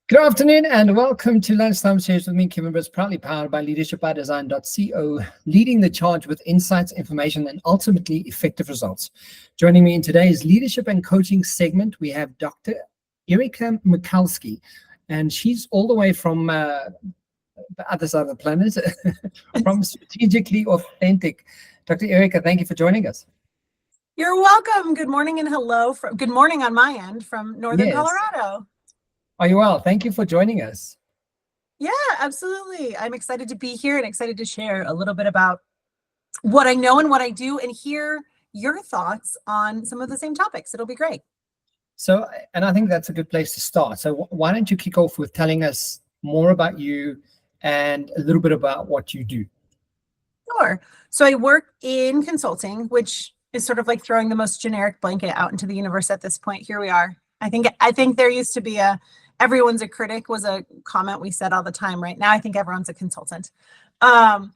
Good afternoon and welcome to Lunchtime Series with me, Kevin Britz, proudly powered by leadershipbydesign.co, leading the charge with insights, information, and ultimately effective results. Joining me in today's leadership and coaching segment, we have Dr. Erika Michalski, and she's all the way from the other side of the planet, from Strategically Authentic. Dr. Erika, thank you for joining us. You're welcome. Good morning and hello. Good morning on my end from Northern Yes. Colorado. Are you well? Thank you for joining us. Yeah, absolutely. I'm excited to be here and excited to share a little bit about what I know and what I do and hear your thoughts on some of the same topics. It'll be great. So, and I think that's a good place to start. So why don't you kick off with telling us more about you and a little bit about what you do? Sure. So I work in consulting, which is sort of like throwing the most generic blanket out into the universe at this point. Here we are. I think there used to be everyone's a critic was a comment we said all the time. Right now, I think everyone's a consultant. But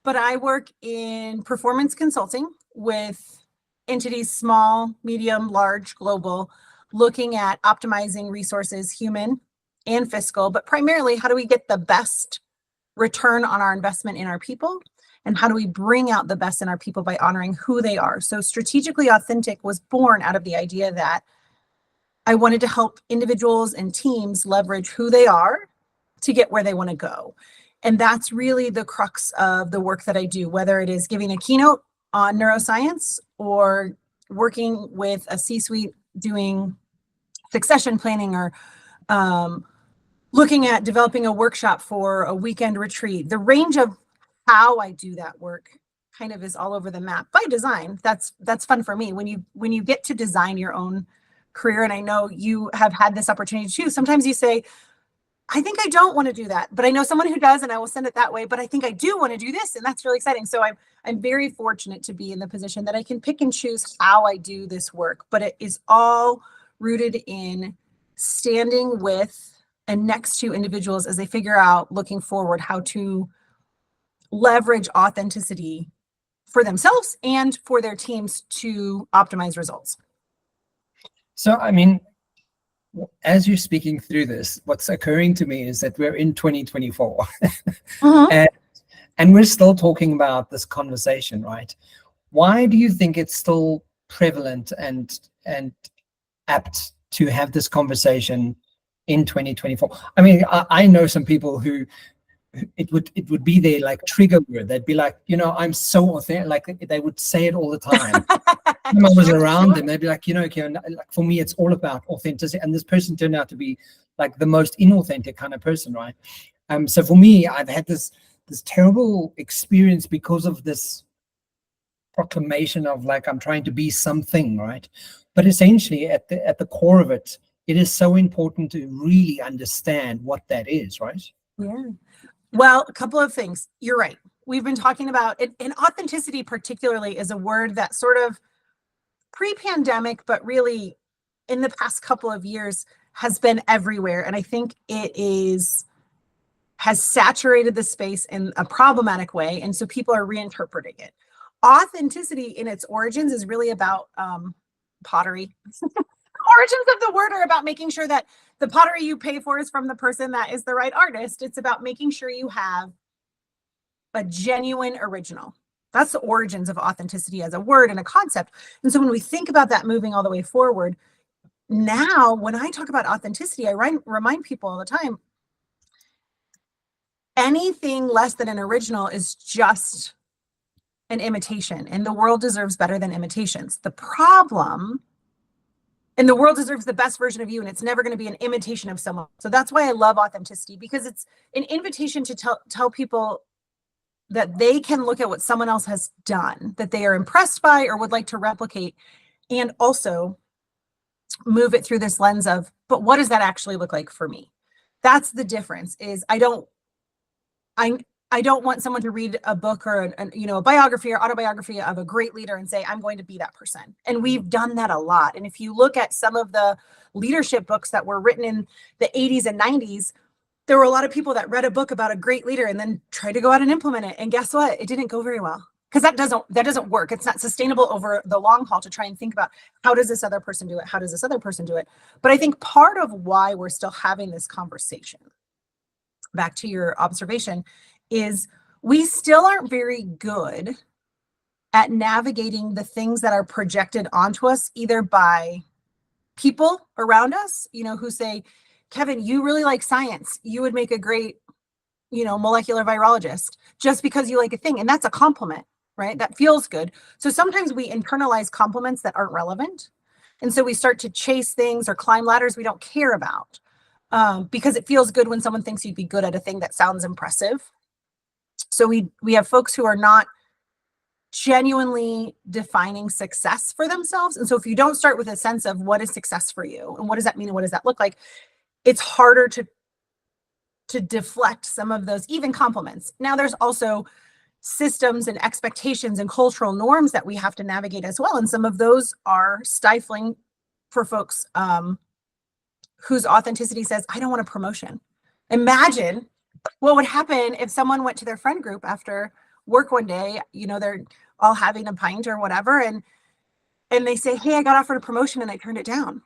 I work in performance consulting with entities, small, medium, large, global, looking at optimizing resources, human and fiscal, but primarily how do we get the best return on our investment in our people? And how do we bring out the best in our people by honoring who they are? So Strategically Authentic was born out of the idea that I wanted to help individuals and teams leverage who they are to get where they want to go. And that's really the crux of the work that I do, whether it is giving a keynote on neuroscience or working with a C-suite doing succession planning or looking at developing a workshop for a weekend retreat. The range of how I do that work kind of is all over the map by design. That's fun for me. When you get to design your own career, and I know you have had this opportunity too. Sometimes you say, I think I don't want to do that, but I know someone who does, and I will send it that way. But I think I do want to do this, and that's really exciting. So I'm very fortunate to be in the position that I can pick and choose how I do this work. But it is all rooted in standing with and next to individuals as they figure out, looking forward, how to leverage authenticity for themselves and for their teams to optimize results. So, I mean, as you're speaking through this, what's occurring to me is that we're in 2024 and we're still talking about this conversation, right? Why do you think it's still prevalent and apt to have this conversation in 2024? I mean, I know some people who it would be their like trigger word. They'd be like, I'm so authentic. Like they would say it all the time. When I was around them, they'd be like, Kevin, like for me, it's all about authenticity. And this person turned out to be like the most inauthentic kind of person, right? So for me, I've had this terrible experience because of this proclamation of like I'm trying to be something, right? But essentially, at the core of it, it is so important to really understand what that is, right? Yeah. Well, a couple of things. You're right. We've been talking about it, and authenticity particularly is a word that sort of pre-pandemic, but really in the past couple of years has been everywhere. And I think has saturated the space in a problematic way. And so people are reinterpreting it. Authenticity in its origins is really about pottery. Origins of the word are about making sure that the pottery you pay for is from the person that is the right artist. It's about making sure you have a genuine original. That's the origins of authenticity as a word and a concept. And so when we think about that moving all the way forward, now when I talk about authenticity, I remind people all the time, anything less than an original is just an imitation, and the world deserves better than imitations. The problem, and the world deserves the best version of you, and it's never going to be an imitation of someone. So that's why I love authenticity, because it's an invitation to tell people that they can look at what someone else has done that they are impressed by or would like to replicate, and also move it through this lens of, but what does that actually look like for me? That's the difference. Is I don't want someone to read a book or a biography or autobiography of a great leader and say, I'm going to be that person. And we've done that a lot. And if you look at some of the leadership books that were written in the 80s and 90s, there were a lot of people that read a book about a great leader and then tried to go out and implement it. And guess what? It didn't go very well. because that doesn't work. It's not sustainable over the long haul to try and think about how does this other person do it? How does this other person do it? But I think part of why we're still having this conversation, back to your observation, is we still aren't very good at navigating the things that are projected onto us, either by people around us, who say, Kevin, you really like science. You would make a great, molecular virologist, just because you like a thing. And that's a compliment, right? That feels good. So sometimes we internalize compliments that aren't relevant. And so we start to chase things or climb ladders we don't care about, because it feels good when someone thinks you'd be good at a thing that sounds impressive. So we have folks who are not genuinely defining success for themselves. And so if you don't start with a sense of what is success for you and what does that mean and what does that look like, it's harder to deflect some of those even compliments. Now there's also systems and expectations and cultural norms that we have to navigate as well. And some of those are stifling for folks whose authenticity says, I don't want a promotion. Imagine what would happen if someone went to their friend group after work one day, they're all having a pint or whatever, and they say, hey, I got offered a promotion and I turned it down.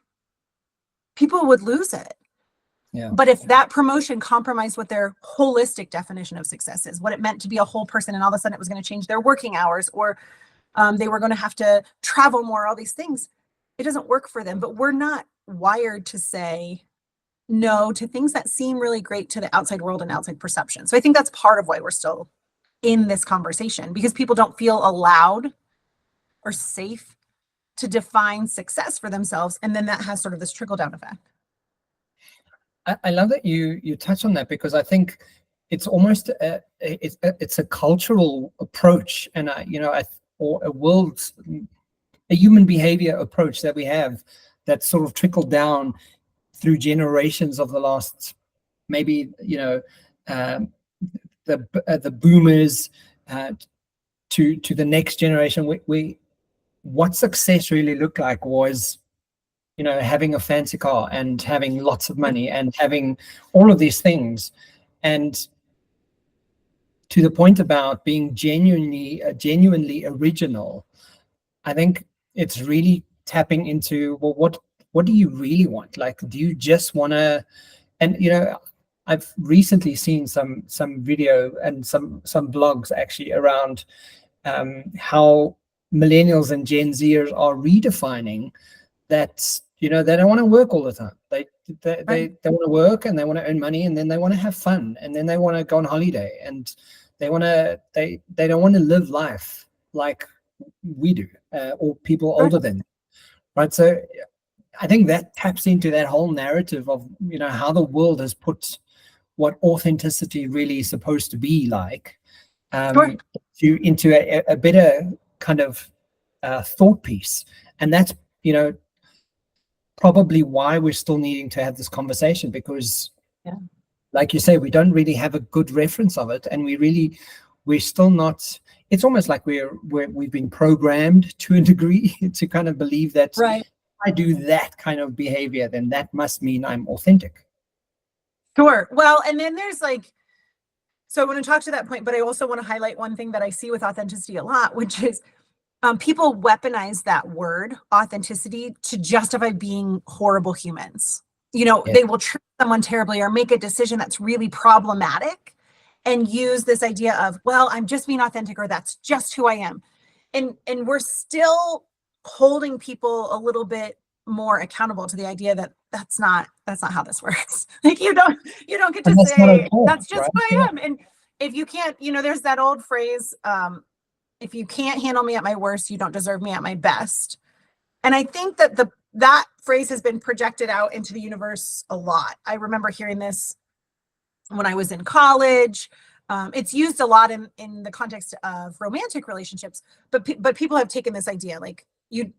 People would lose it. Yeah. But if that promotion compromised what their holistic definition of success is, what it meant to be a whole person, and all of a sudden it was going to change their working hours, or they were going to have to travel more, all these things, it doesn't work for them. But we're not wired to say no to things that seem really great to the outside world and outside perception. So I think that's part of why we're still in this conversation, because people don't feel allowed or safe to define success for themselves. And then that has sort of this trickle down effect. I love that you touch on that, because I think it's almost it's a cultural approach, and or a human behavior approach that we have that sort of trickled down through generations of the last, maybe the boomers to the next generation. What success really looked like was having a fancy car and having lots of money and having all of these things. And to the point about being genuinely original, I think it's really tapping into, well, what do you really want? Like, do you just want to, and I've recently seen some video and some blogs actually around how millennials and Gen Zers are redefining that. They don't want to work all the time. They want to work and they want to earn money, and then they want to have fun, and then they want to go on holiday, and they don't want to live life like we do, or people older than them, right? So I think that taps into that whole narrative of how the world has put what authenticity really is supposed to be like, into a better kind of thought piece. And that's probably why we're still needing to have this conversation, because like you say, we don't really have a good reference of it, and we're still not. It's almost like we've been programmed to a degree to kind of believe that if I do that kind of behavior, then that must mean I'm authentic. Sure. Well, and then there's so I want to talk to that point, but I also want to highlight one thing that I see with authenticity a lot, which is people weaponize that word authenticity to justify being horrible humans. They will treat someone terribly or make a decision that's really problematic and use this idea of, well, I'm just being authentic, or that's just who I am. And we're still holding people a little bit more accountable to the idea that that's not how this works. Like you don't get to say that's just who I am. And if you can't, there's that old phrase, if you can't handle me at my worst, you don't deserve me at my best. And I think that that phrase has been projected out into the universe a lot. I remember hearing this when I was in college. It's used a lot in the context of romantic relationships, but people have taken this idea like, you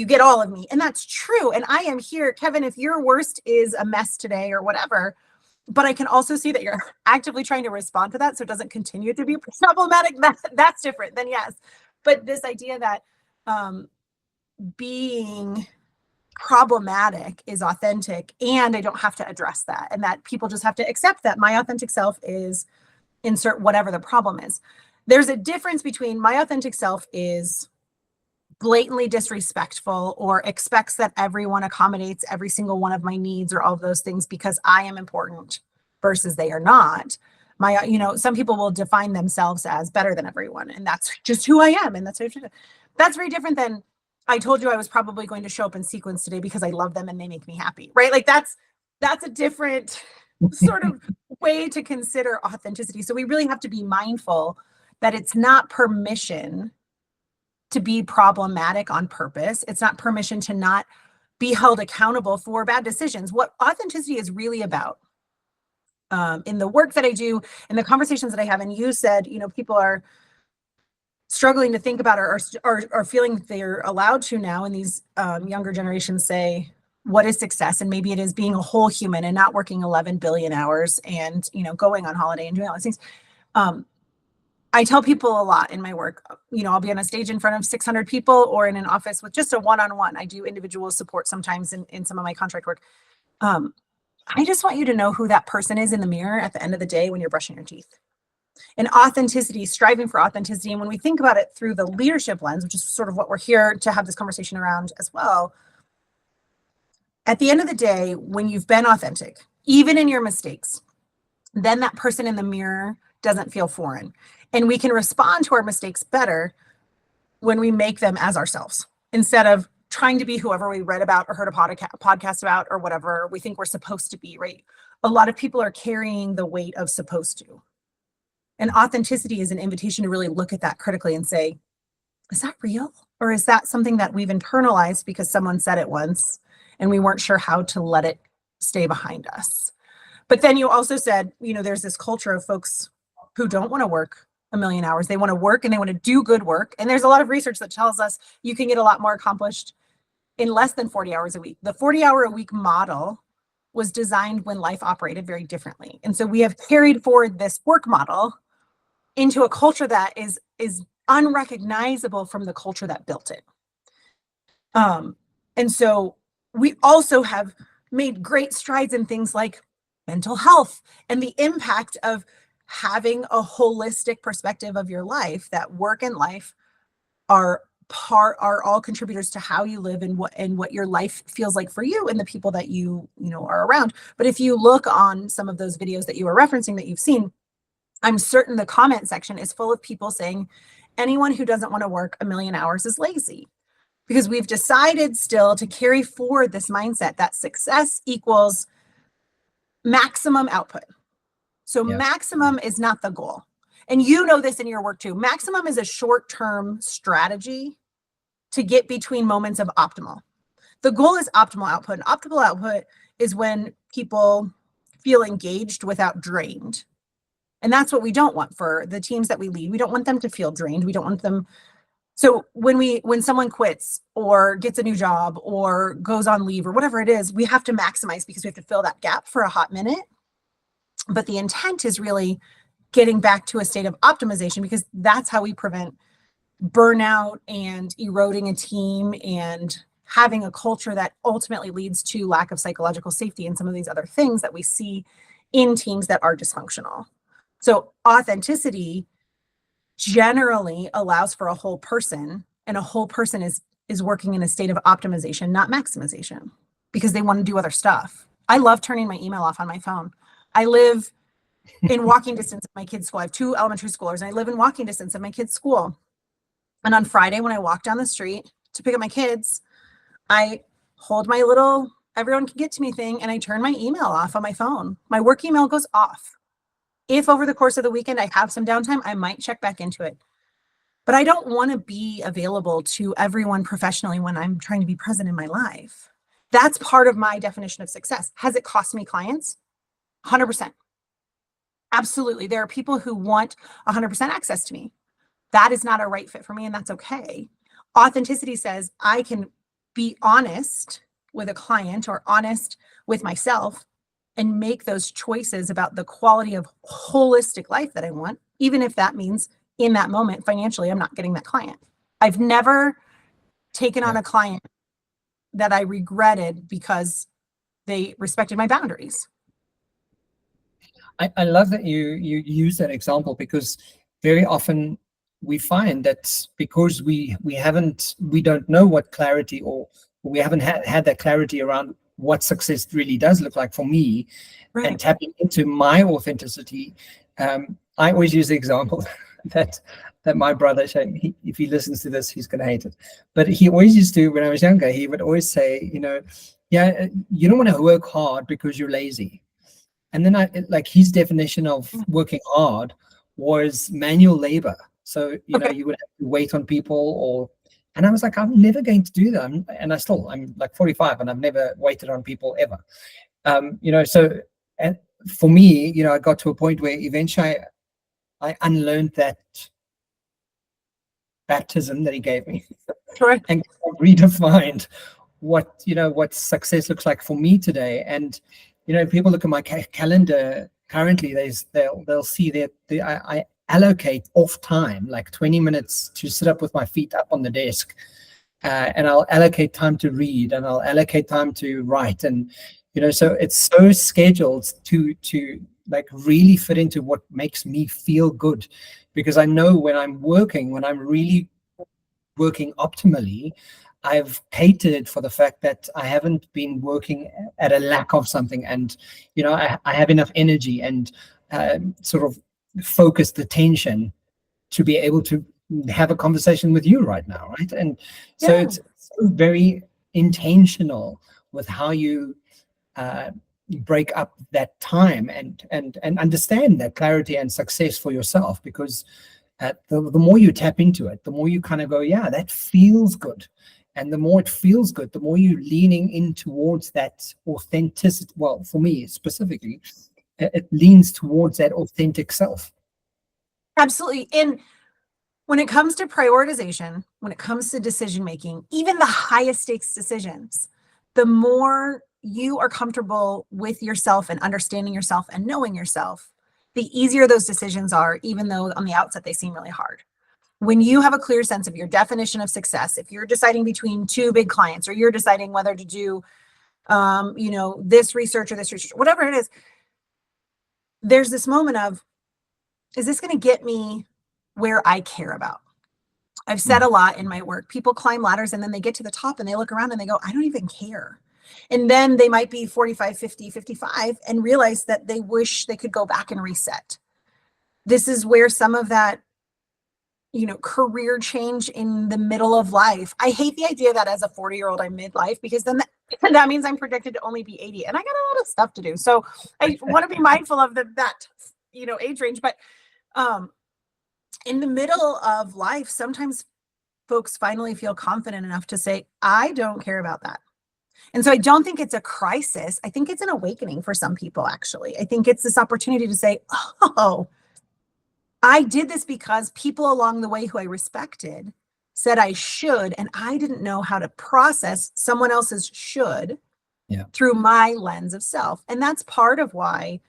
get all of me. And that's true. And I am here, Kevin, if your worst is a mess today or whatever, but I can also see that you're actively trying to respond to that, so it doesn't continue to be problematic. That's different than yes. But this idea that being problematic is authentic, and I don't have to address that, and that people just have to accept that my authentic self is insert whatever the problem is. there's a difference between my authentic self is blatantly disrespectful or expects that everyone accommodates every single one of my needs or all of those things because I am important versus they are not. My, some people will define themselves as better than everyone, and that's just who I am. And that's very different than I told you I was probably going to show up in sequence today because I love them and they make me happy, right? Like that's a different sort of way to consider authenticity. So we really have to be mindful that it's not permission to be problematic on purpose. It's not permission to not be held accountable for bad decisions. What authenticity is really about, in the work that I do, in the conversations that I have, and you said, people are struggling to think about or feeling they're allowed to now, and these younger generations say, what is success? And maybe it is being a whole human and not working 11 billion hours and, going on holiday and doing all these things. I tell people a lot in my work, I'll be on a stage in front of 600 people or in an office with just a one-on-one. I do individual support sometimes in some of my contract work. I just want you to know who that person is in the mirror at the end of the day when you're brushing your teeth. And authenticity, striving for authenticity. And when we think about it through the leadership lens, which is sort of what we're here to have this conversation around as well, at the end of the day, when you've been authentic, even in your mistakes, then that person in the mirror doesn't feel foreign. And we can respond to our mistakes better when we make them as ourselves, instead of trying to be whoever we read about or heard a podcast about or whatever we think we're supposed to be, right? A lot of people are carrying the weight of supposed to. And authenticity is an invitation to really look at that critically and say, is that real? Or is that something that we've internalized because someone said it once and we weren't sure how to let it stay behind us? But then you also said, there's this culture of folks who don't want to work a million hours. They want to work and they want to do good work. And there's a lot of research that tells us you can get a lot more accomplished in less than 40 hours a week. The 40-hour-a-week model was designed when life operated very differently. And so we have carried forward this work model into a culture that is unrecognizable from the culture that built it. And so we also have made great strides in things like mental health and the impact of having a holistic perspective of your life, that work and life are all contributors to how you live and what your life feels like for you and the people that you are around. But if you look on some of those videos that you were referencing that you've seen, I'm certain the comment section is full of people saying anyone who doesn't want to work a million hours is lazy, because we've decided still to carry forward this mindset that success equals maximum output. So maximum is not the goal. And this in your work too. Maximum is a short-term strategy to get between moments of optimal. The goal is optimal output. And optimal output is when people feel engaged without drained. And that's what we don't want for the teams that we lead. We don't want them to feel drained. We don't want them. So when someone quits or gets a new job or goes on leave or whatever it is, we have to maximize because we have to fill that gap for a hot minute. But the intent is really getting back to a state of optimization, because that's how we prevent burnout and eroding a team and having a culture that ultimately leads to lack of psychological safety and some of these other things that we see in teams that are dysfunctional. So authenticity generally allows for a whole person, and a whole person is working in a state of optimization, not maximization, because they want to do other stuff. I love turning my email off on my phone. I live in walking distance of my kids' school. I have 2 elementary schoolers, and I live in walking distance of my kids' school. And on Friday, when I walk down the street to pick up my kids, I hold my little everyone can get to me thing, and I turn my email off on my phone. My work email goes off. If over the course of the weekend I have some downtime, I might check back into it. But I don't want to be available to everyone professionally when I'm trying to be present in my life. That's part of my definition of success. Has it cost me clients? 100%. Absolutely. There are people who want 100% access to me. That is not a right fit for me, and that's okay. Authenticity says I can be honest with a client or honest with myself and make those choices about the quality of holistic life that I want, even if that means in that moment, financially, I'm not getting that client. I've never taken on a client that I regretted because they respected my boundaries. I love that you use that example, because very often we find that because we don't know what clarity, or we haven't had that clarity around what success really does look like for me, and tapping into my authenticity. I always use the example that my brother, if he listens to this, he's going to hate it. But he always used to, when I was younger, he would always say, yeah, you don't want to work hard because you're lazy. And then his definition of working hard was manual labor. So, you would have to wait on people, and I was like, I'm never going to do that. I'm like 45 and I've never waited on people ever. And for me, I got to a point where eventually I unlearned that baptism that he gave me, and redefined what success looks like for me today. And if people look at my calendar currently, they'll see that I allocate off time, like 20 minutes to sit up with my feet up on the desk, and I'll allocate time to read, and I'll allocate time to write, and so it's so scheduled to like really fit into what makes me feel good, because I know when I'm really working optimally, I've catered for the fact that I haven't been working at a lack of something, and I have enough energy and sort of focused attention to be able to have a conversation with you right now, right? And so it's very intentional with how you break up that time and understand that clarity and success for yourself, because the more you tap into it, the more you kind of go, yeah, that feels good. And the more it feels good, the more you're leaning in towards that authenticity. Well, for me specifically, it leans towards that authentic self. Absolutely. And when it comes to prioritization, when it comes to decision making, even the highest stakes decisions, the more you are comfortable with yourself and understanding yourself and knowing yourself, the easier those decisions are, even though on the outset they seem really hard. When you have a clear sense of your definition of success, if you're deciding between two big clients, or you're deciding whether to do, this research or this research, whatever it is, there's this moment of, is this going to get me where I care about? I've said a lot in my work, people climb ladders and then they get to the top and they look around and they go, I don't even care. And then they might be 45, 50, 55 and realize that they wish they could go back and reset. This is where some of that, career change in the middle of life. I hate the idea that as a 40-year-old, I'm midlife, because then that means I'm predicted to only be 80 and I got a lot of stuff to do. So I want to be mindful of that age range. But in the middle of life, sometimes folks finally feel confident enough to say, I don't care about that. And so I don't think it's a crisis. I think it's an awakening for some people, actually. I think it's this opportunity to say, oh, I did this because people along the way who I respected said I should, and I didn't know how to process someone else's should through my lens of self. And that's part of why,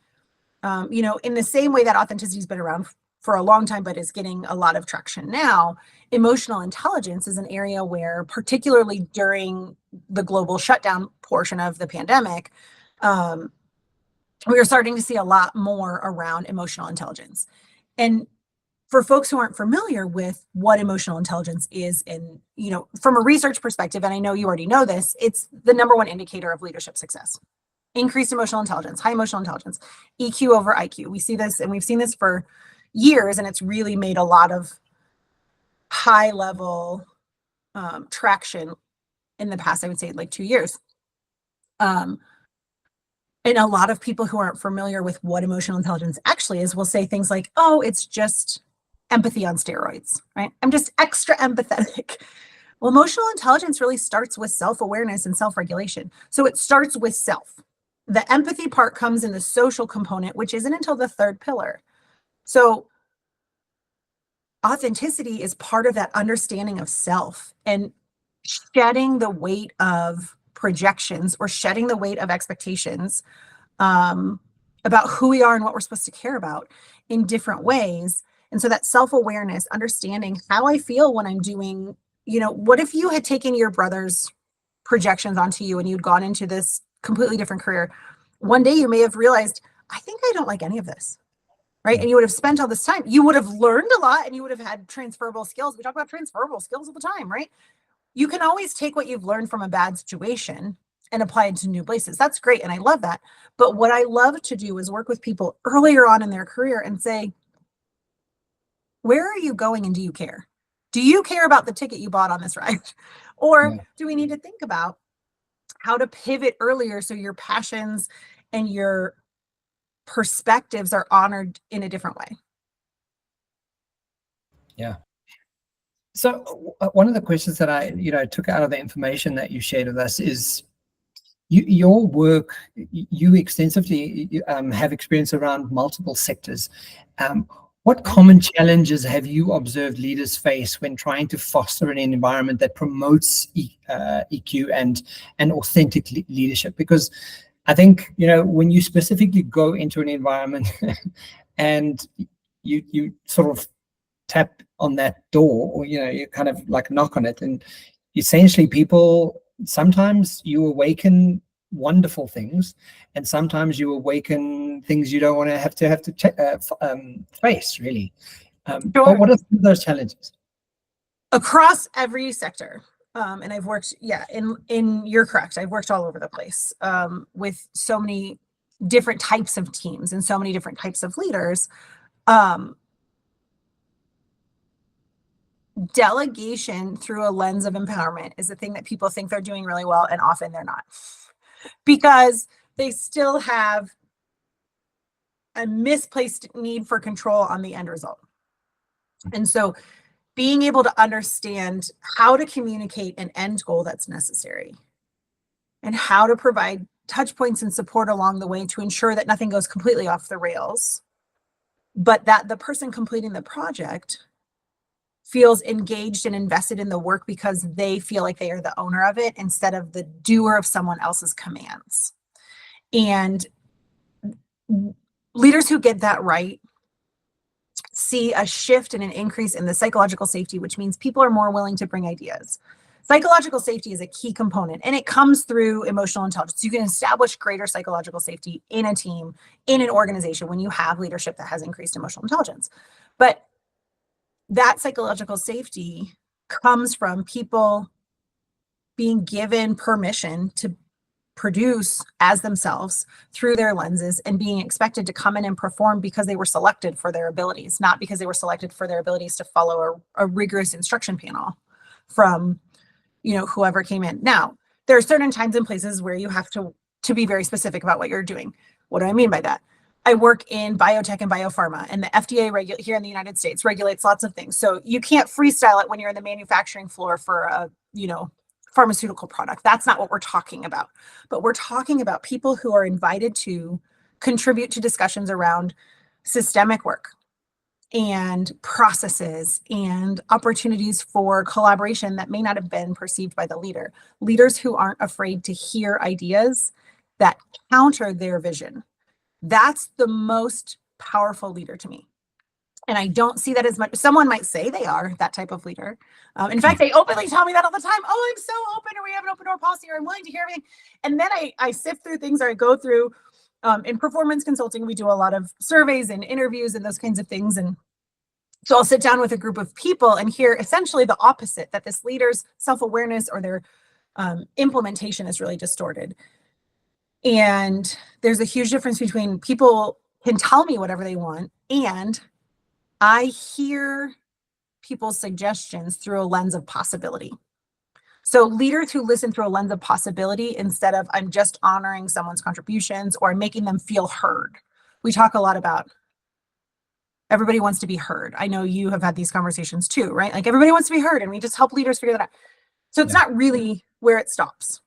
in the same way that authenticity has been around for a long time, but is getting a lot of traction now, emotional intelligence is an area where, particularly during the global shutdown portion of the pandemic, we are starting to see a lot more around emotional intelligence. And for folks who aren't familiar with what emotional intelligence is, and, from a research perspective, and I know you already know this, it's the number one indicator of leadership success. Increased emotional intelligence, high emotional intelligence, EQ over IQ. We see this, and we've seen this for years, and it's really made a lot of high level traction in the past, I would say like 2 years. And a lot of people who aren't familiar with what emotional intelligence actually is will say things like, oh, it's just empathy on steroids, right? I'm just extra empathetic. Well, emotional intelligence really starts with self-awareness and self-regulation. So it starts with self. The empathy part comes in the social component, which isn't until the third pillar. So authenticity is part of that understanding of self and shedding the weight of projections or shedding the weight of expectations about who we are and what we're supposed to care about in different ways. And so that self-awareness, understanding how I feel when I'm doing, what if you had taken your brother's projections onto you and you'd gone into this completely different career? One day you may have realized, I think I don't like any of this. right? And you would have spent all this time, you would have learned a lot, and you would have had transferable skills. We talk about transferable skills all the time, right? You can always take what you've learned from a bad situation and apply it to new places. That's great. And I love that. But what I love to do is work with people earlier on in their career and say, where are you going and do you care? Do you care about the ticket you bought on this ride? Or do we need to think about how to pivot earlier so your passions and your perspectives are honored in a different way? Yeah. So one of the questions that I, took out of the information that you shared with us is your work, you extensively have experience around multiple sectors. What common challenges have you observed leaders face when trying to foster an environment that promotes EQ and authentic leadership? Because I think, when you specifically go into an environment and you sort of tap on that door, or, you kind of like knock on it, and essentially people, sometimes you awaken wonderful things, and sometimes you awaken things you don't want to have to face, really. But what are some of those challenges? Across every sector. And I've worked, you're correct. I've worked all over the place with so many different types of teams and so many different types of leaders. Delegation through a lens of empowerment is the thing that people think they're doing really well, and often they're not, because they still have a misplaced need for control on the end result. And so being able to understand how to communicate an end goal that's necessary and how to provide touch points and support along the way to ensure that nothing goes completely off the rails, but that the person completing the project feels engaged and invested in the work because they feel like they are the owner of it instead of the doer of someone else's commands. And leaders who get that right see a shift and an increase in the psychological safety, which means people are more willing to bring ideas. Psychological safety is a key component, and it comes through emotional intelligence. You can establish greater psychological safety in a team, in an organization, when you have leadership that has increased emotional intelligence. But that psychological safety comes from people being given permission to produce as themselves through their lenses and being expected to come in and perform because they were selected for their abilities, not because they were selected for their abilities to follow a rigorous instruction panel from, whoever came in. Now, there are certain times and places where you have to be very specific about what you're doing. What do I mean by that? I work in biotech and biopharma, and the FDA here in the United States regulates lots of things. So you can't freestyle it when you're in the manufacturing floor for a, pharmaceutical product. That's not what we're talking about. But we're talking about people who are invited to contribute to discussions around systemic work and processes and opportunities for collaboration that may not have been perceived by the leader. Leaders who aren't afraid to hear ideas that counter their vision. That's the most powerful leader to me. And I don't see that as much. Someone might say they are that type of leader. In fact, they openly tell me that all the time. Oh, I'm so open, or we have an open door policy, or I'm willing to hear everything. And then I sift through things, or I go through, in performance consulting, we do a lot of surveys and interviews and those kinds of things. And so I'll sit down with a group of people and hear essentially the opposite, that this leader's self-awareness or their implementation is really distorted. And there's a huge difference between people can tell me whatever they want, and I hear people's suggestions through a lens of possibility. So leaders who listen through a lens of possibility instead of I'm just honoring someone's contributions or making them feel heard. We talk a lot about everybody wants to be heard. I know you have had these conversations too, right? Like everybody wants to be heard, and we just help leaders figure that out. So it's not really where it stops.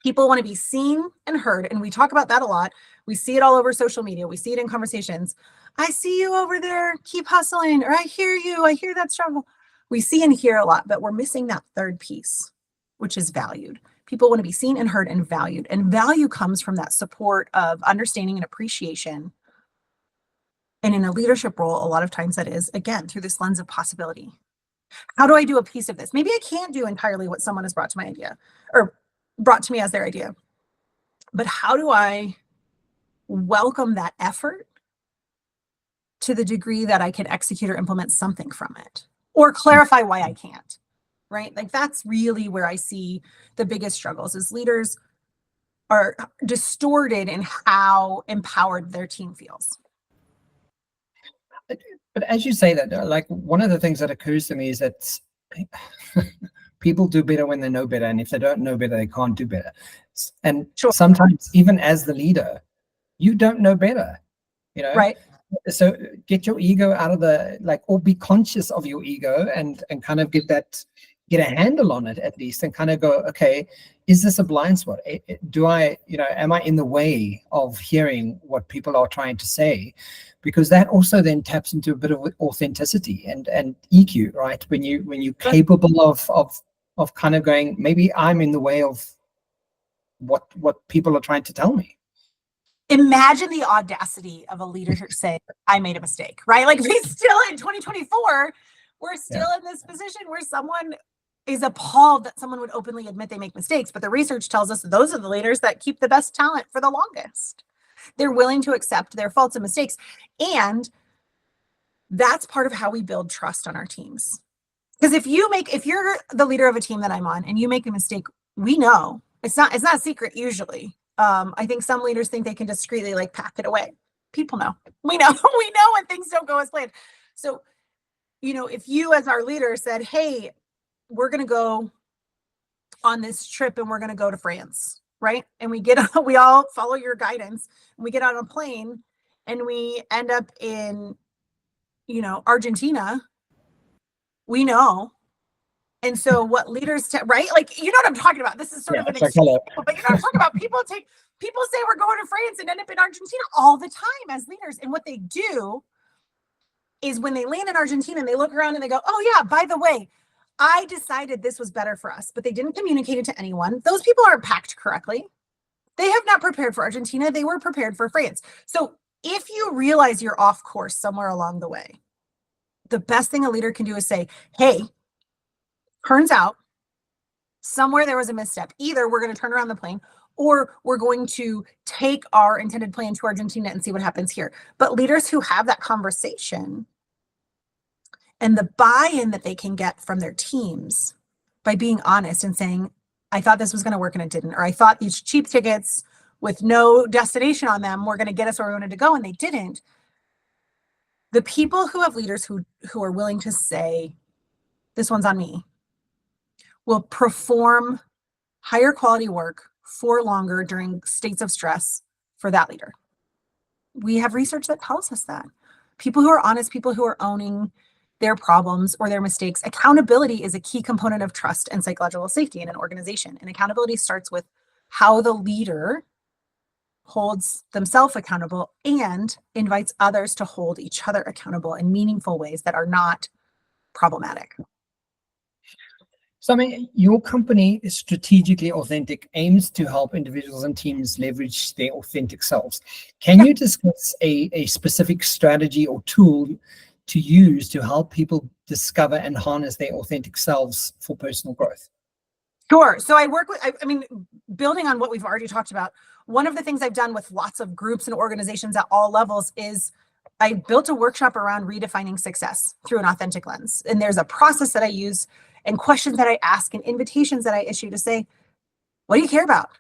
People want to be seen and heard, and we talk about that a lot. We see it all over social media. We see it in conversations. I see you over there, keep hustling, or I hear you, I hear that struggle. We see and hear a lot, but we're missing that third piece, which is valued. People want to be seen and heard and valued, and value comes from that support of understanding and appreciation. And in a leadership role, a lot of times that is, again, through this lens of possibility. How do I do a piece of this? Maybe I can't do entirely what someone has brought to my idea or brought to me as their idea, but how do I welcome that effort to the degree that I can execute or implement something from it, or clarify why I can't, right? Like that's really where I see the biggest struggles is leaders are distorted in how empowered their team feels. But as you say that, like one of the things that occurs to me is that people do better when they know better, and if they don't know better, they can't do better. And Sure. sometimes, even as the leader, you don't know better, you know. Right. So get your ego out of the or be conscious of your ego and kind of get a handle on it at least, and kind of go, okay, is this a blind spot? Do I, am I in the way of hearing what people are trying to say? Because that also then taps into a bit of authenticity and EQ, right? When you're capable of kind of going, maybe I'm in the way of what people are trying to tell me. Imagine the audacity of a leader to say, I made a mistake, right? Like we still in 2024, we're still in this position where someone is appalled that someone would openly admit they make mistakes. But the research tells us those are the leaders that keep the best talent for the longest. They're willing to accept their faults and mistakes. And that's part of how we build trust on our teams. Because if you're the leader of a team that I'm on and you make a mistake, we know it's not a secret usually. I think some leaders think they can discreetly pack it away. People know. We know when things don't go as planned. So, if you as our leader said, hey, we're going to go on this trip and we're going to go to France, right? And we all follow your guidance and we get on a plane and we end up in, Argentina, we know. And so what leaders, right? Like, you know what I'm talking about? This is sort of an example, but you know what I'm talking about? People say we're going to France and end up in Argentina all the time as leaders. And what they do is when they land in Argentina and they look around and they go, oh yeah, by the way, I decided this was better for us, but they didn't communicate it to anyone. Those people aren't packed correctly. They have not prepared for Argentina. They were prepared for France. So if you realize you're off course somewhere along the way, the best thing a leader can do is say, hey, turns out somewhere there was a misstep. Either we're going to turn around the plane or we're going to take our intended plan to Argentina and see what happens here. But leaders who have that conversation and the buy-in that they can get from their teams by being honest and saying, I thought this was going to work and it didn't, or I thought these cheap tickets with no destination on them were going to get us where we wanted to go and they didn't. The people who have leaders who are willing to say, this one's on me, will perform higher quality work for longer during states of stress for that leader. We have research that tells us that. People who are honest, people who are owning their problems or their mistakes. Accountability is a key component of trust and psychological safety in an organization. And accountability starts with how the leader holds themselves accountable and invites others to hold each other accountable in meaningful ways that are not problematic. So, I mean, your company is strategically authentic, aims to help individuals and teams leverage their authentic selves. Can you discuss a specific strategy or tool to use to help people discover and harness their authentic selves for personal growth? Sure. So I work with, I mean, building on what we've already talked about, one of the things I've done with lots of groups and organizations at all levels is I built a workshop around redefining success through an authentic lens. And there's a process that I use and questions that I ask and invitations that I issue to say, what do you care about?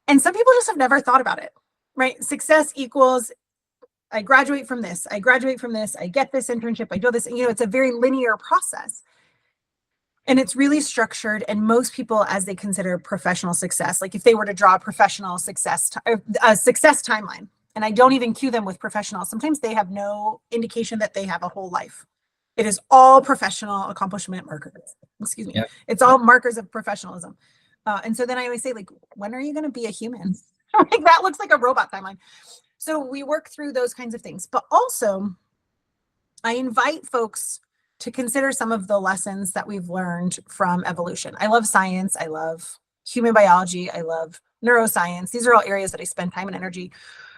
And some people just have never thought about it, right? Success equals, I graduate from this, I graduate from this, I get this internship, I do this, it's a very linear process. And it's really structured. And most people, as they consider professional success, like if they were to draw a professional success, a success timeline, and I don't even cue them with professional, sometimes they have no indication that they have a whole life. It is all professional accomplishment markers. Excuse me. Yep. It's all markers of professionalism. And so then I always say, when are you going to be a human? That looks like a robot timeline. So we work through those kinds of things. But also, I invite folks to consider some of the lessons that we've learned from evolution. I love science. I love human biology. I love neuroscience. These are all areas that I spend time and energy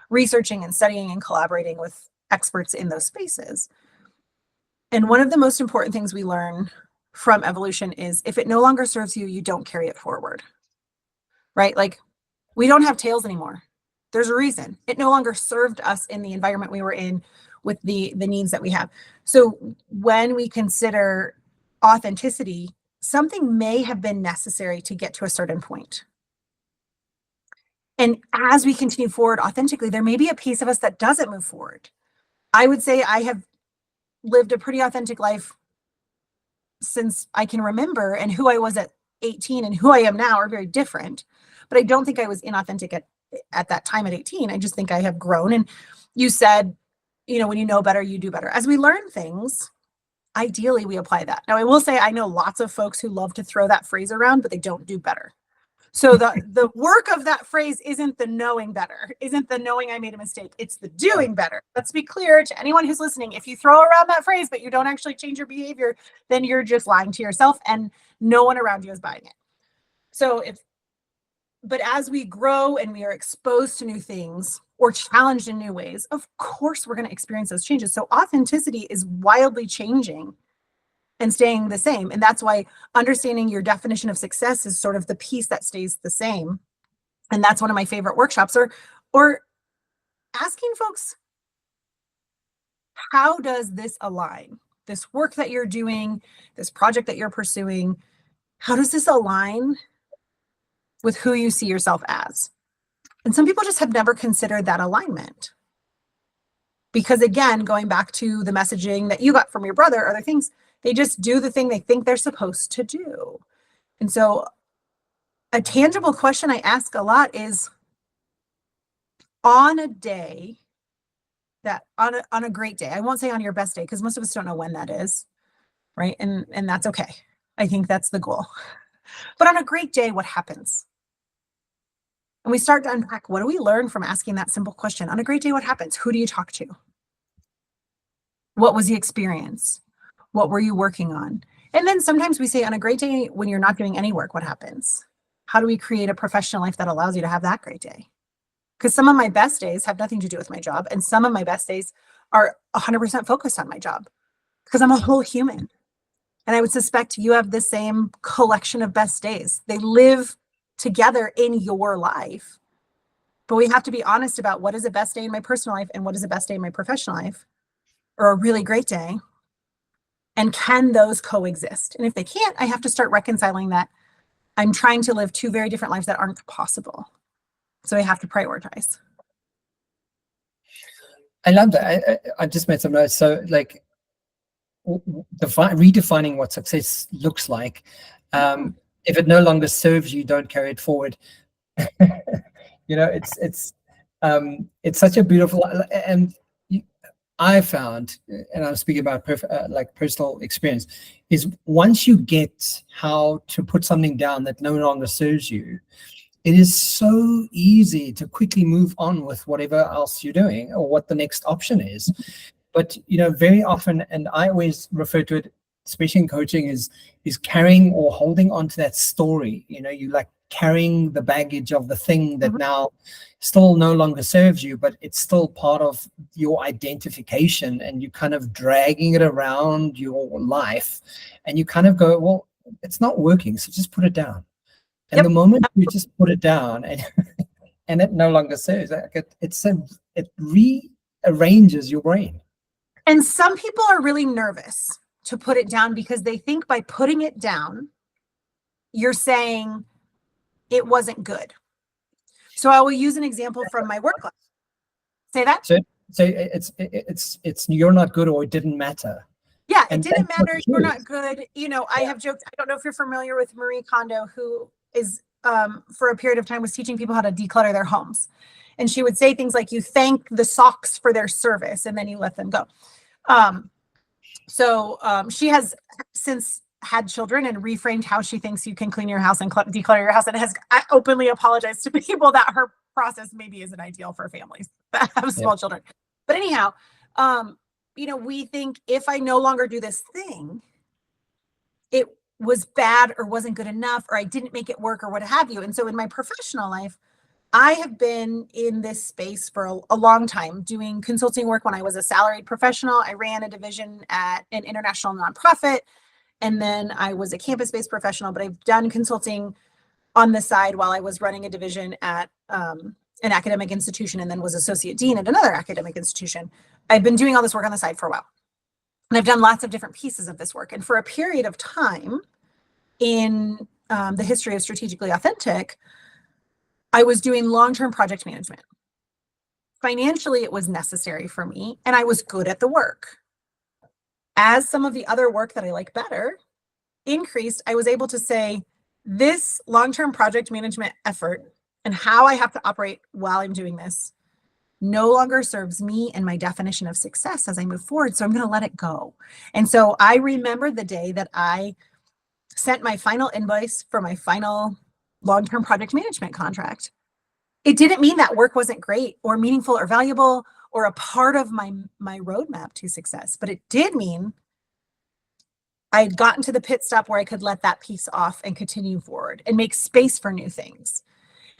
researching and studying and collaborating with experts in those spaces. And one of the most important things we learn from evolution is if it no longer serves you, you don't carry it forward, right? Like we don't have tails anymore. There's a reason. It no longer served us in the environment we were in. with the needs that we have. So when we consider authenticity, something may have been necessary to get to a certain point. And as we continue forward authentically, there may be a piece of us that doesn't move forward. I would say I have lived a pretty authentic life since I can remember, and who I was at 18 and who I am now are very different. But I don't think I was inauthentic at that time at 18. I just think I have grown. And you said, when you know better, you do better. As we learn things, ideally we apply that. Now, I will say I know lots of folks who love to throw that phrase around, but they don't do better. So the work of that phrase isn't the knowing better, isn't the knowing I made a mistake. It's the doing better. Let's be clear to anyone who's listening. If you throw around that phrase, but you don't actually change your behavior, then you're just lying to yourself and no one around you is buying it. But as we grow and we are exposed to new things or challenged in new ways, of course, we're going to experience those changes. So authenticity is wildly changing and staying the same. And that's why understanding your definition of success is sort of the piece that stays the same. And that's one of my favorite workshops, or asking folks, how does this align? This work that you're doing, this project that you're pursuing, how does this align with who you see yourself as? And some people just have never considered that alignment. Because again, going back to the messaging that you got from your brother, other things, they just do the thing they think they're supposed to do. And so a tangible question I ask a lot is, on a day that, on a great day, I won't say on your best day, because most of us don't know when that is, right? And that's okay. I think that's the goal. But on a great day, what happens? And we start to unpack, what do we learn from asking that simple question? On a great day, what happens? Who do you talk to? What was the experience? What were you working on? And then sometimes we say, on a great day, when you're not doing any work, what happens? How do we create a professional life that allows you to have that great day? Because some of my best days have nothing to do with my job. And some of my best days are 100% focused on my job because I'm a whole human. And I would suspect you have the same collection of best days. They live together in your life. But we have to be honest about what is a best day in my personal life and what is a best day in my professional life, or a really great day. And can those coexist? And if they can't, I have to start reconciling that I'm trying to live two very different lives that aren't possible. So I have to prioritize. I love that. I just made some notes. So like redefining what success looks like. If it no longer serves you, don't carry it forward. It's such a beautiful, and I found, and I'm speaking about like personal experience, is once you get how to put something down that no longer serves you, it is so easy to quickly move on with whatever else you're doing or what the next option is. But very often, and I always refer to it, especially in coaching, is carrying or holding on to that story. You like carrying the baggage of the thing that now still no longer serves you, but it's still part of your identification, and you kind of dragging it around your life, and you kind of go, well, it's not working, so just put it down. And the moment you just put it down and it no longer serves, it rearranges your brain. And some people are really nervous to put it down because they think by putting it down, you're saying it wasn't good. So I will use an example from my work life. Say that. So it's you're not good, or it didn't matter. Yeah, it didn't matter. You're not good. I have joked. I don't know if you're familiar with Marie Kondo, who is for a period of time was teaching people how to declutter their homes. And she would say things like, you thank the socks for their service and then you let them go. So she has since had children and reframed how she thinks you can clean your house and declutter your house, and has openly apologized to people that her process maybe isn't ideal for families that have small children. But anyhow, we think if I no longer do this thing, it was bad or wasn't good enough, or I didn't make it work, or what have you. And so in my professional life, I have been in this space for a long time, doing consulting work. When I was a salaried professional, I ran a division at an international nonprofit, and then I was a campus-based professional, but I've done consulting on the side while I was running a division at an academic institution and then was associate dean at another academic institution. I've been doing all this work on the side for a while. And I've done lots of different pieces of this work. And for a period of time in the history of Strategically Authentic, I was doing long-term project management. Financially, it was necessary for me, and I was good at the work. As some of the other work that I like better increased, I was able to say, this long-term project management effort and how I have to operate while I'm doing this no longer serves me and my definition of success as I move forward. So I'm going to let it go. And so I remember the day that I sent my final invoice for my final long-term project management contract. It didn't mean that work wasn't great or meaningful or valuable or a part of my roadmap to success, but it did mean I had gotten to the pit stop where I could let that piece off and continue forward and make space for new things.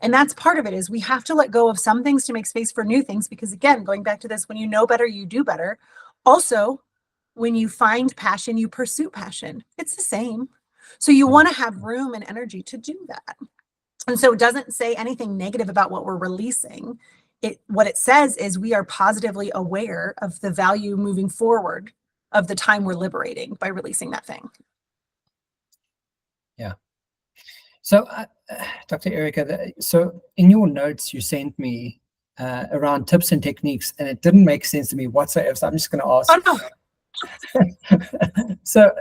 And that's part of it, is we have to let go of some things to make space for new things, because again, going back to this, when you know better, you do better. Also, when you find passion, you pursue passion. It's the same. So you want to have room and energy to do that. And so it doesn't say anything negative about what we're releasing. What it says is we are positively aware of the value moving forward of the time we're liberating by releasing that thing. Yeah. So, Dr. Erika, so in your notes you sent me around tips and techniques, and it didn't make sense to me whatsoever. So I'm just going to ask. Oh, no. So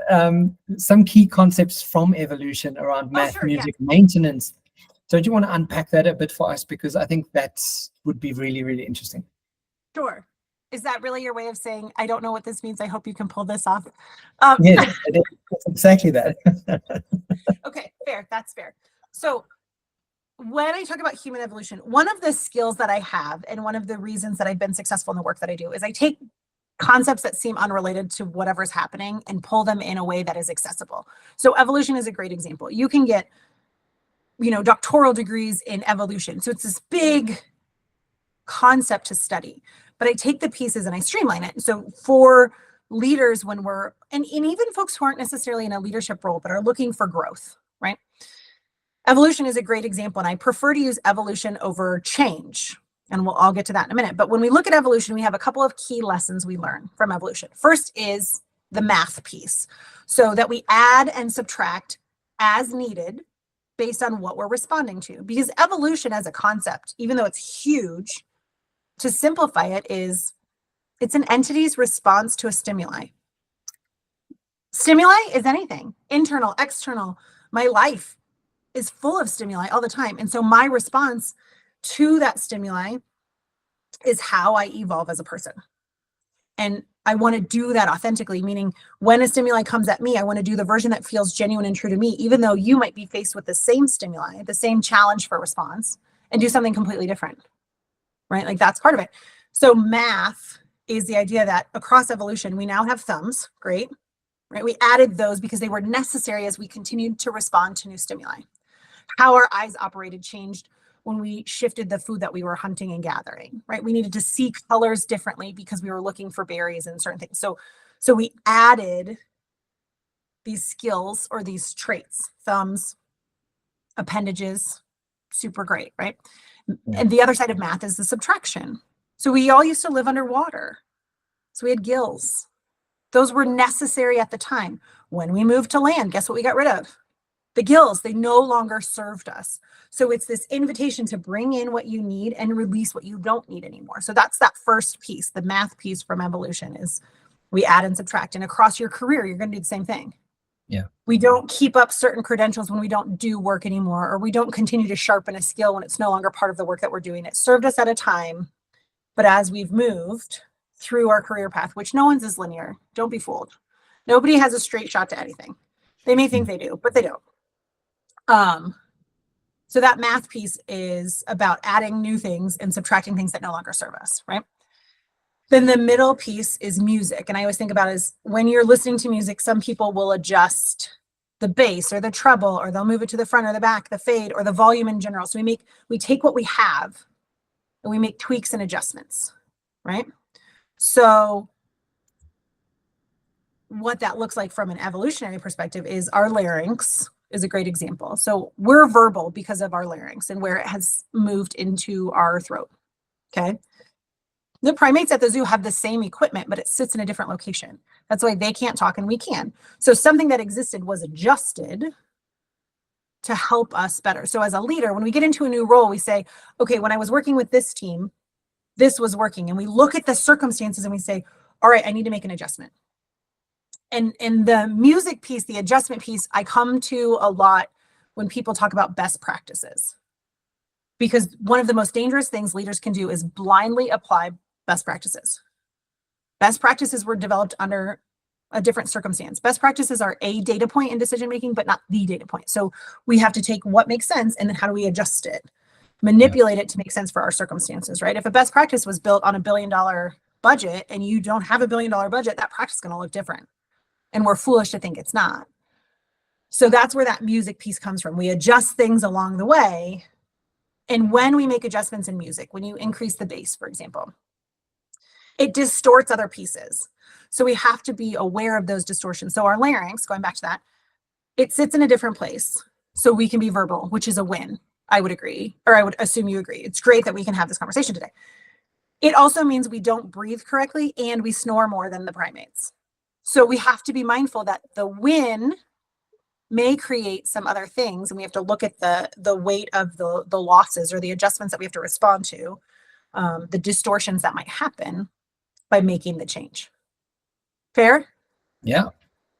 some key concepts from evolution around math, sure, music, maintenance. So do you want to unpack that a bit for us? Because I think that would be really, really interesting. Sure. Is that really your way of saying, I don't know what this means, I hope you can pull this off? Yes, it's exactly that. Okay, fair. That's fair. So when I talk about human evolution, one of the skills that I have and one of the reasons that I've been successful in the work that I do is I take concepts that seem unrelated to whatever's happening and pull them in a way that is accessible. So evolution is a great example. You can get, doctoral degrees in evolution. So it's this big concept to study, but I take the pieces and I streamline it. So for leaders, when and even folks who aren't necessarily in a leadership role, but are looking for growth, right? Evolution is a great example. And I prefer to use evolution over change. And I'll get to that in a minute. But when we look at evolution, we have a couple of key lessons we learn from evolution. First is the math piece. So that we add and subtract as needed based on what we're responding to. Because evolution as a concept, even though it's huge, to simplify it, it's an entity's response to a stimuli. Stimuli is anything, internal, external. My life is full of stimuli all the time. And so my response to that stimuli is how I evolve as a person. And I want to do that authentically, meaning when a stimuli comes at me, I want to do the version that feels genuine and true to me, even though you might be faced with the same stimuli, the same challenge for response, and do something completely different, right? Like that's part of it. So math is the idea that across evolution, we now have thumbs, great, right? We added those because they were necessary as we continued to respond to new stimuli. How our eyes operated changed when we shifted the food that we were hunting and gathering, right? We needed to see colors differently because we were looking for berries and certain things. So we added these skills or these traits, thumbs, appendages, super great, right? Yeah. And the other side of math is the subtraction. So we all used to live underwater. So we had gills. Those were necessary at the time. When we moved to land, guess what we got rid of? The gills. They no longer served us. So it's this invitation to bring in what you need and release what you don't need anymore. So that's that first piece, the math piece from evolution, is we add and subtract. And across your career, you're going to do the same thing. Yeah. We don't keep up certain credentials when we don't do work anymore, or we don't continue to sharpen a skill when it's no longer part of the work that we're doing. It served us at a time, but as we've moved through our career path, which no one's is linear, don't be fooled. Nobody has a straight shot to anything. They may think they do, but they don't. So that math piece is about adding new things and subtracting things that no longer serve us, right? Then the middle piece is music. And I always think about is when you're listening to music, some people will adjust the bass or the treble, or they'll move it to the front or the back, the fade or the volume in general. So we take what we have and we make tweaks and adjustments, right? So what that looks like from an evolutionary perspective is our larynx, is a great example. So we're verbal because of our larynx and where it has moved into our throat. Okay. The primates at the zoo have the same equipment, but it sits in a different location. That's why they can't talk and we can. So something that existed was adjusted to help us better. So as a leader, when we get into a new role, we say, okay, when I was working with this team, this was working. And we look at the circumstances and we say, all right, I need to make an adjustment. And the music piece, the adjustment piece, I come to a lot when people talk about best practices. Because one of the most dangerous things leaders can do is blindly apply best practices. Best practices were developed under a different circumstance. Best practices are a data point in decision making, but not the data point. So we have to take what makes sense and then how do we adjust it, manipulate it to make sense for our circumstances, right? If a best practice was built on $1 billion budget and you don't have $1 billion budget, that practice is going to look different. And we're foolish to think it's not. So that's where that music piece comes from. We adjust things along the way. And when we make adjustments in music, when you increase the bass, for example, it distorts other pieces. So we have to be aware of those distortions. So our larynx, going back to that, it sits in a different place. So we can be verbal, which is a win. I would agree, or I would assume you agree. It's great that we can have this conversation today. It also means we don't breathe correctly and we snore more than the primates. So we have to be mindful that the win may create some other things, and we have to look at the weight of the losses or the adjustments that we have to respond to, the distortions that might happen by making the change. Fair? Yeah.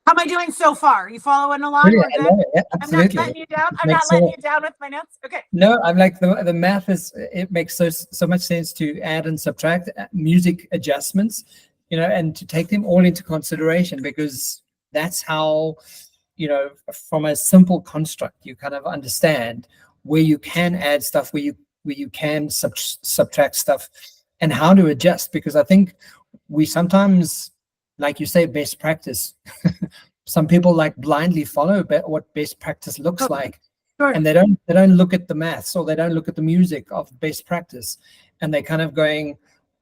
How am I doing so far? You following along? Yeah, We're good? yeah, I'm not absolutely. letting you down. I'm not letting you down with my notes. Okay. No, I'm like the math it makes so much sense to add and subtract music adjustments, and to take them all into consideration, because that's how, from a simple construct, you kind of understand where you can add stuff, where you can subtract stuff, and how to adjust. Because I think we sometimes, like you say, best practice. Some people like blindly follow what best practice looks like. Sure. And they don't look at the maths, or they don't look at the music of best practice, and they're kind of going,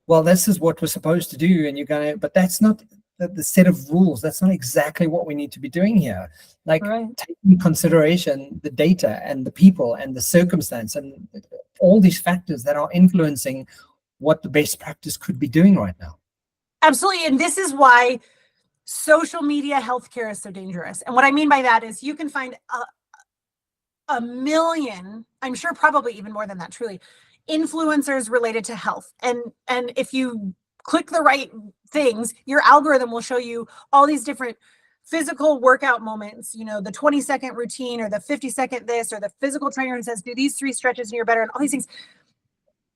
well, this is what we're supposed to do, and you're going, but that's not the set of rules. That's not exactly what we need to be doing here. Like, right. Take in consideration the data and the people and the circumstance and all these factors that are influencing what the best practice could be doing right now. Absolutely. And this is why social media healthcare is so dangerous. And what I mean by that is you can find a million, I'm sure probably even more than that, truly, influencers related to health. And if you click the right things, your algorithm will show you all these different physical workout moments, the 20-second routine or the 50-second this, or the physical trainer who says, do these 3 stretches and you're better, and all these things.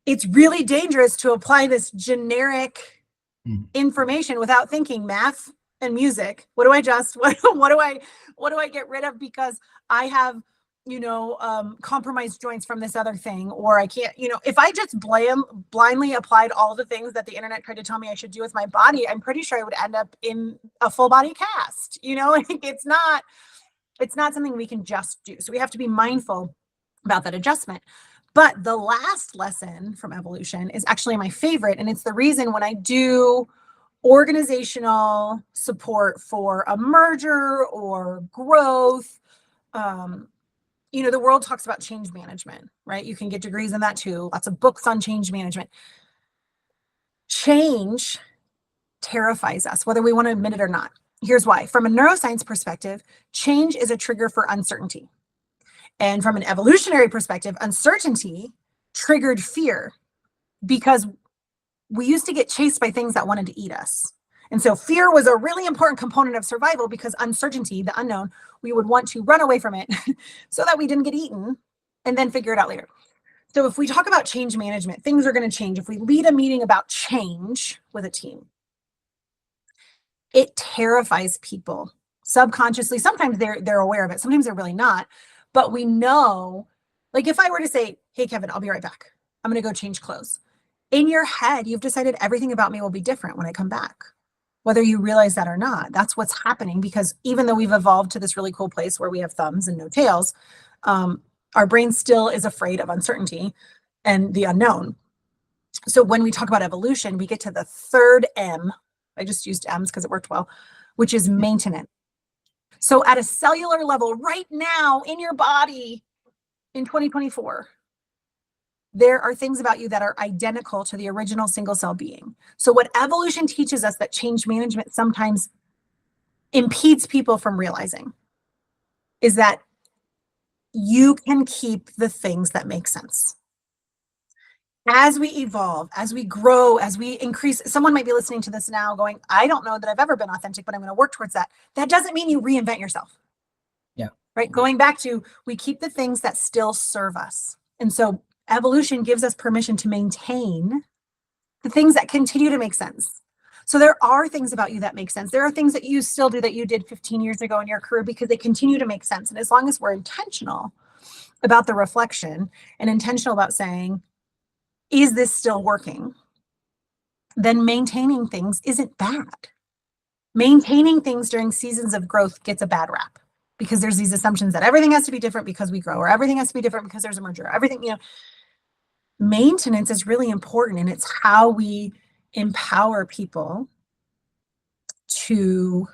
It's really dangerous to apply this generic information without thinking math and music. What do I adjust? What do I get rid of because I have, compromised joints from this other thing, or I can't, if I just blindly applied all the things that the internet tried to tell me I should do with my body, I'm pretty sure I would end up in a full body cast. It's not something we can just do. So we have to be mindful about that adjustment. But the last lesson from evolution is actually my favorite. And it's the reason when I do organizational support for a merger or growth, the world talks about change management, right? You can get degrees in that too. Lots of books on change management. Change terrifies us, whether we want to admit it or not. Here's why. From a neuroscience perspective, change is a trigger for uncertainty. And from an evolutionary perspective, uncertainty triggered fear, because we used to get chased by things that wanted to eat us. And so fear was a really important component of survival, because uncertainty, the unknown, we would want to run away from it so that we didn't get eaten and then figure it out later. So if we talk about change management, things are going to change. If we lead a meeting about change with a team, it terrifies people subconsciously. Sometimes they're aware of it. Sometimes they're really not. But we know, like if I were to say, hey, Kevin, I'll be right back. I'm going to go change clothes. In your head, you've decided everything about me will be different when I come back, whether you realize that or not. That's what's happening, because even though we've evolved to this really cool place where we have thumbs and no tails, our brain still is afraid of uncertainty and the unknown. So when we talk about evolution, we get to the third M. I just used M's because it worked well, which is maintenance. So at a cellular level, right now in your body in 2024, there are things about you that are identical to the original single cell being. So what evolution teaches us that change management sometimes impedes people from realizing is that you can keep the things that make sense. As we evolve, as we grow, as we increase, someone might be listening to this now going, I don't know that I've ever been authentic, but I'm going to work towards that. That doesn't mean you reinvent yourself. Yeah. Right. Going back to, we keep the things that still serve us. And so evolution gives us permission to maintain the things that continue to make sense. So there are things about you that make sense. There are things that you still do that you did 15 years ago in your career because they continue to make sense. And as long as we're intentional about the reflection and intentional about saying, is this still working? Then maintaining things isn't bad. Maintaining things during seasons of growth gets a bad rap because there's these assumptions that everything has to be different because we grow, or everything has to be different because there's a merger. Everything, maintenance is really important, and it's how we empower people to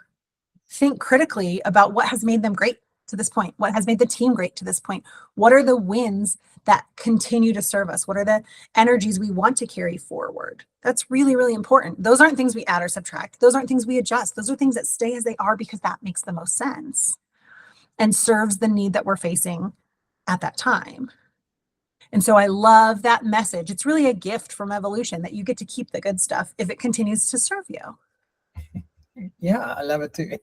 think critically about what has made them great to this point, what has made the team great to this point. What are the wins that continue to serve us? What are the energies we want to carry forward? That's really, really important. Those aren't things we add or subtract. Those aren't things we adjust. Those are things that stay as they are because that makes the most sense and serves the need that we're facing at that time. And so I love that message. It's really a gift from evolution that you get to keep the good stuff if it continues to serve you. Yeah, I love it too.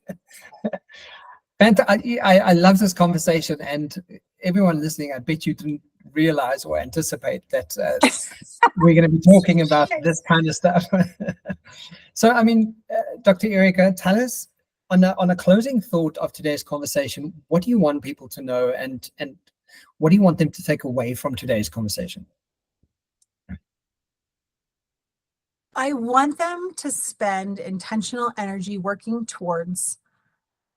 I love this conversation, and everyone listening, I bet you didn't realize or anticipate that we're going to be talking about this kind of stuff. So, I mean, Dr. Erika, tell us on a closing thought of today's conversation, what do you want people to know, and what do you want them to take away from today's conversation? I want them to spend intentional energy working towards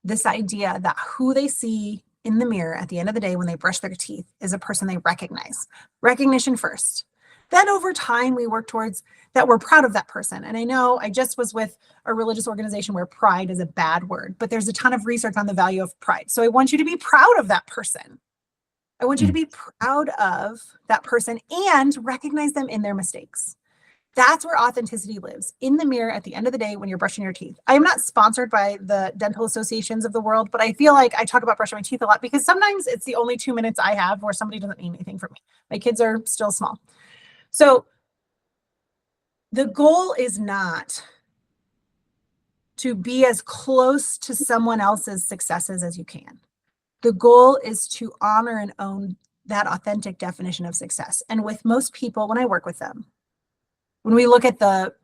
this idea that who they see in the mirror at the end of the day when they brush their teeth is a person they recognize. Recognition first. Then over time, we work towards that we're proud of that person. And I know I just was with a religious organization where pride is a bad word, but there's a ton of research on the value of pride. So I want you to be proud of that person. I want you to be proud of that person and recognize them in their mistakes. That's where authenticity lives, in the mirror at the end of the day when you're brushing your teeth. I am not sponsored by the dental associations of the world, but I feel like I talk about brushing my teeth a lot because sometimes it's the only 2 minutes I have where somebody doesn't need anything from me. My kids are still small. So the goal is not to be as close to someone else's successes as you can. The goal is to honor and own that authentic definition of success. And with most people, when I work with them, when we look at the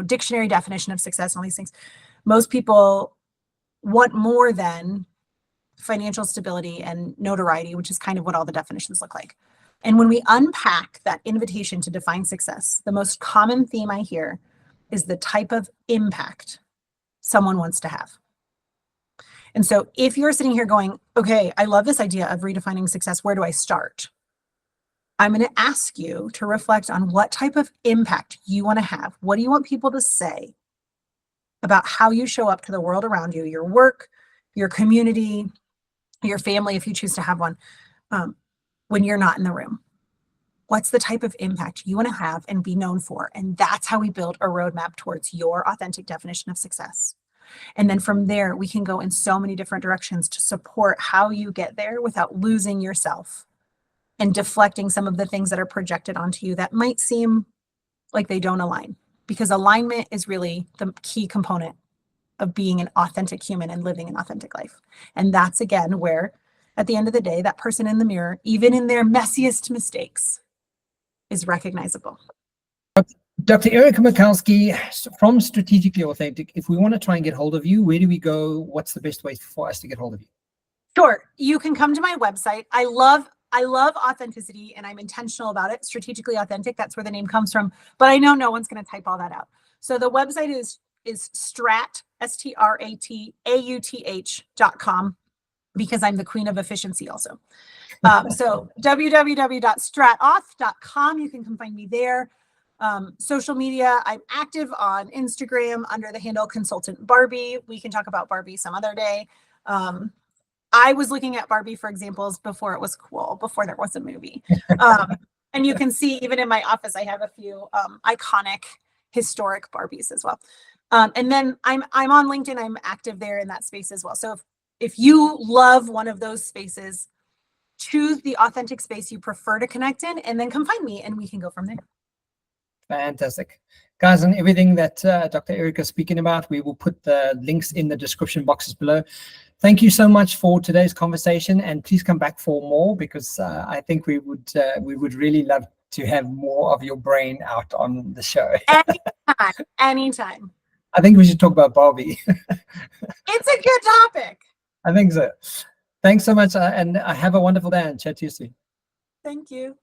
dictionary definition of success and all these things, most people want more than financial stability and notoriety, which is kind of what all the definitions look like. And when we unpack that invitation to define success, the most common theme I hear is the type of impact someone wants to have. And so if you're sitting here going, okay, I love this idea of redefining success, where do I start? I'm going to ask you to reflect on what type of impact you want to have. What do you want people to say about how you show up to the world around you, your work, your community, your family, if you choose to have one, when you're not in the room? What's the type of impact you want to have and be known for? And that's how we build a roadmap towards your authentic definition of success. And then from there, we can go in so many different directions to support how you get there without losing yourself and deflecting some of the things that are projected onto you that might seem like they don't align, because alignment is really the key component of being an authentic human and living an authentic life. And that's, again, where at the end of the day, that person in the mirror, even in their messiest mistakes, is recognizable. Dr. Erika Michalski, from Strategically Authentic, if we want to try and get hold of you, where do we go? What's the best way for us to get hold of you? Sure. You can come to my website. I love authenticity, and I'm intentional about it. Strategically Authentic, that's where the name comes from. But I know no one's going to type all that out. So the website is strat, STRATAUTH.com, because I'm the queen of efficiency also. So www.stratauth.com. You can come find me there. Social media, I'm active on Instagram under the handle Consultant Barbie. We can talk about Barbie some other day. I was looking at Barbie for examples before it was cool, before there was a movie. And you can see even in my office, I have a few iconic historic Barbies as well. And then I'm on LinkedIn. I'm active there in that space as well. So if you love one of those spaces, choose the authentic space you prefer to connect in, and then come find me and we can go from there. Fantastic. Guys, and everything that Dr. Erika is speaking about, we will put the links in the description boxes below. Thank you so much for today's conversation, and please come back for more, because I think we would really love to have more of your brain out on the show. Anytime. I think we should talk about Barbie. It's a good topic. I think so. Thanks so much, and have a wonderful day, and chat to you soon. Thank you.